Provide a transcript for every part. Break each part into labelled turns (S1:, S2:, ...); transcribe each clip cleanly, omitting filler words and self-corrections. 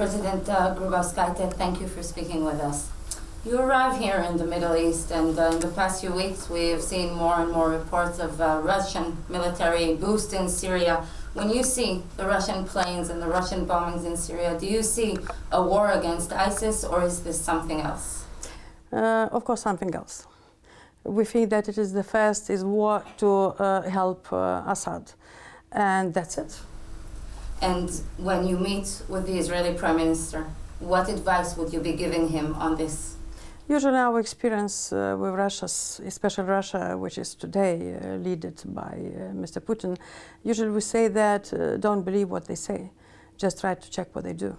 S1: President Grybauskaitė, thank you for speaking with us. You arrive here in the Middle East, and in the past few weeks we have seen more and more reports of Russian military boost in Syria. When you see the Russian planes and the Russian bombings in Syria, do you see a war against ISIS, or is this something else?
S2: Of course, something else. We think that it is the first war to help Assad, and that's it.
S1: And when you meet with the Israeli Prime Minister, what advice would you be giving him on this?
S2: Usually our experience with Russia, especially Russia, which is today led by Mr. Putin, usually we say that don't believe what they say, just try to check what they do.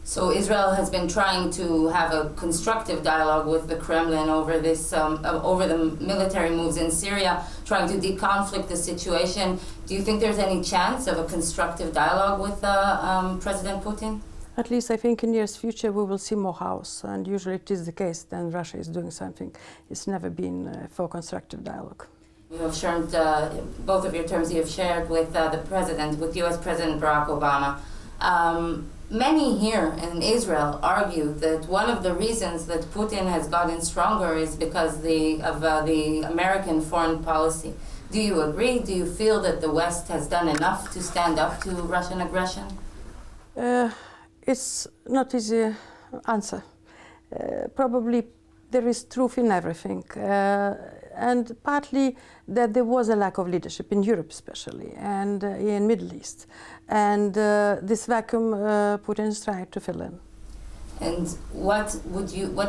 S1: So Israel has been trying to have a constructive dialogue with the Kremlin over this, over the military moves in Syria, trying to de-conflict the situation. Do you think there's any chance of a constructive dialogue with President Putin?
S2: At least I think in the near future we will see more house, and usually it is the case then Russia is doing something. It's never been for constructive dialogue.
S1: You have shared, both of your terms you have shared with the President, with US President Barack Obama. Many here in Israel argue that one of the reasons that Putin has gotten stronger is because of the American foreign policy. Do you agree? Do you feel that the West has done enough to stand up to Russian aggression?
S2: It's not easy answer. Probably there is truth in everything, and partly that there was a lack of leadership in Europe especially, and in Middle East. And this vacuum Putin is trying to fill in.
S1: And what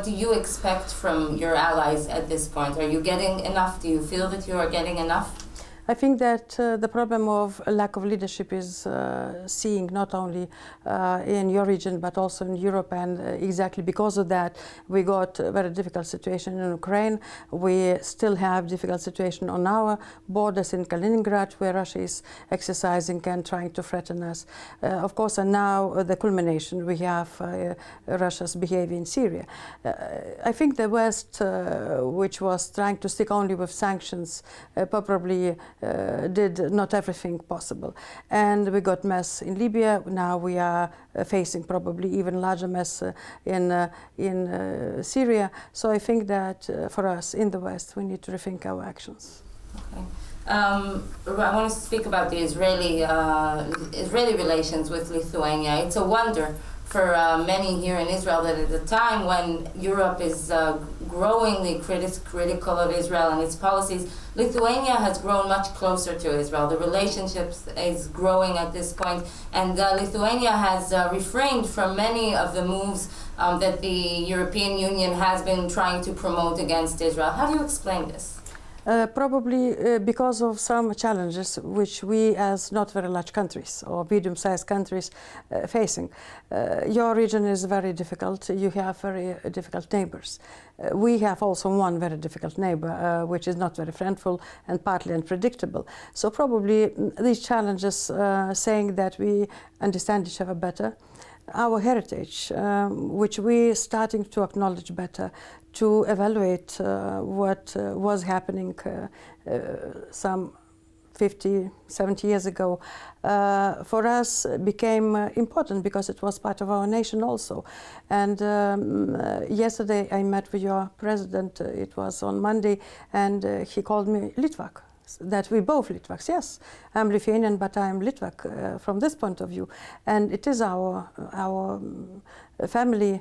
S1: do you expect from your allies at this point? Are you getting enough? Do you feel that you are getting enough?
S2: I think that the problem of a lack of leadership is seeing not only in your region but also in Europe, and exactly because of that we got a very difficult situation in Ukraine. We still have difficult situation on our borders in Kaliningrad, where Russia is exercising and trying to threaten us. Of course, and now the culmination, we have Russia's behavior in Syria. I think the West, which was trying to stick only with sanctions, probably did not everything possible. And we got mess in Libya. Now we are facing probably even larger mess in Syria. So I think that for us in the West, we need to rethink our actions.
S1: Okay. I want to speak about the Israeli relations with Lithuania. It's a wonder for many here in Israel that at a time when Europe is growingly critical of Israel and its policies, Lithuania has grown much closer to Israel. The relationship is growing at this point, and Lithuania has refrained from many of the moves that the European Union has been trying to promote against Israel. How do you explain this?
S2: Probably because of some challenges which we as not very large countries or medium-sized countries facing. Your region is very difficult. You have very difficult neighbors. We have also one very difficult neighbor which is not very friendly and partly unpredictable. So probably these challenges saying that we understand each other better, our heritage, which we're starting to acknowledge better, to evaluate what was happening some 50, 70 years ago, for us became important because it was part of our nation also. And yesterday I met with your president, it was on Monday, and he called me Litvak. That we both Litvaks, yes. I'm Lithuanian, but I'm Litvak from this point of view. And it is our family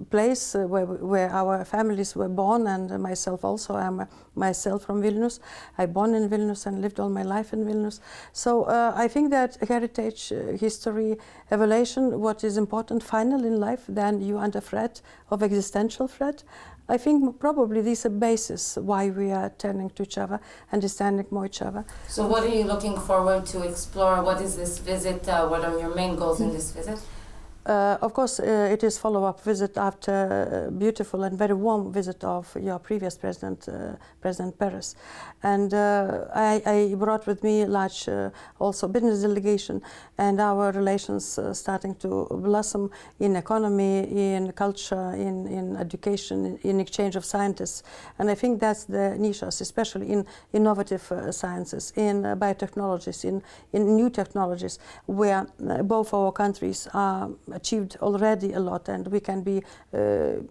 S2: place where our families were born, and myself also. I'm myself from Vilnius. I born in Vilnius and lived all my life in Vilnius. So I think that heritage, history, evaluation, what is important final in life, then you under threat of existential threat. I think probably this is a basis why we are turning to each other, understanding more each other.
S1: So what are you looking forward to explore? What is this visit? What are your main goals in this visit?
S2: Of course, it is follow-up visit after a beautiful and very warm visit of your previous president, President Peres. And I brought with me large also business delegation, and our relations starting to blossom in economy, in culture, in education, in exchange of scientists. And I think that's the niches, especially in innovative sciences, in biotechnologies, in new technologies, where both our countries are achieved already a lot, and we can be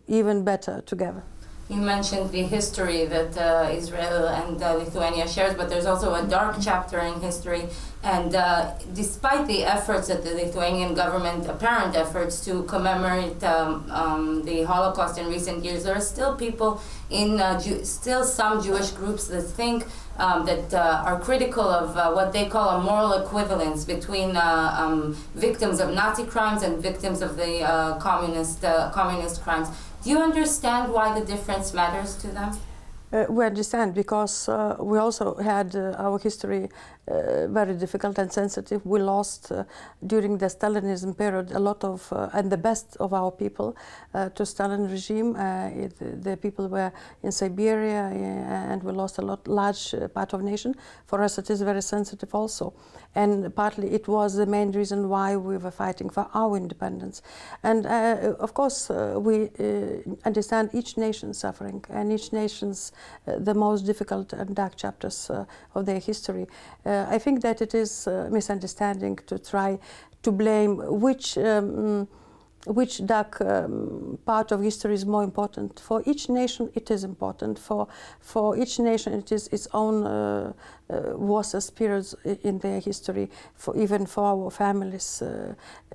S2: even better together.
S1: You mentioned the history that Israel and Lithuania shares, but there's also a dark chapter in history. And despite the efforts that the Lithuanian government, apparent efforts to commemorate the Holocaust in recent years, there are still people still some Jewish groups that think that are critical of what they call a moral equivalence between victims of Nazi crimes and victims of the communist crimes. Do you understand why the difference matters to them?
S2: We understand because we also had our history very difficult and sensitive. We lost during the Stalinism period a lot of and the best of our people to Stalin regime. The people were in Siberia and we lost a large part of nation. For us it is very sensitive also, and partly it was the main reason why we were fighting for our independence. And of course we understand each nation's suffering and each nation's the most difficult and dark chapters of their history. I think that it is a misunderstanding to try to blame which dark part of history is more important. For each nation it is important. For each nation it is its own worst periods in their history, even for our families.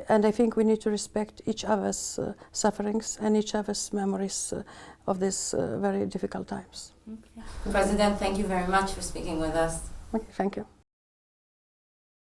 S2: And I think we need to respect each other's sufferings and each other's memories of these very difficult times.
S1: Okay. President, thank you very much for speaking with us.
S2: Okay, thank you.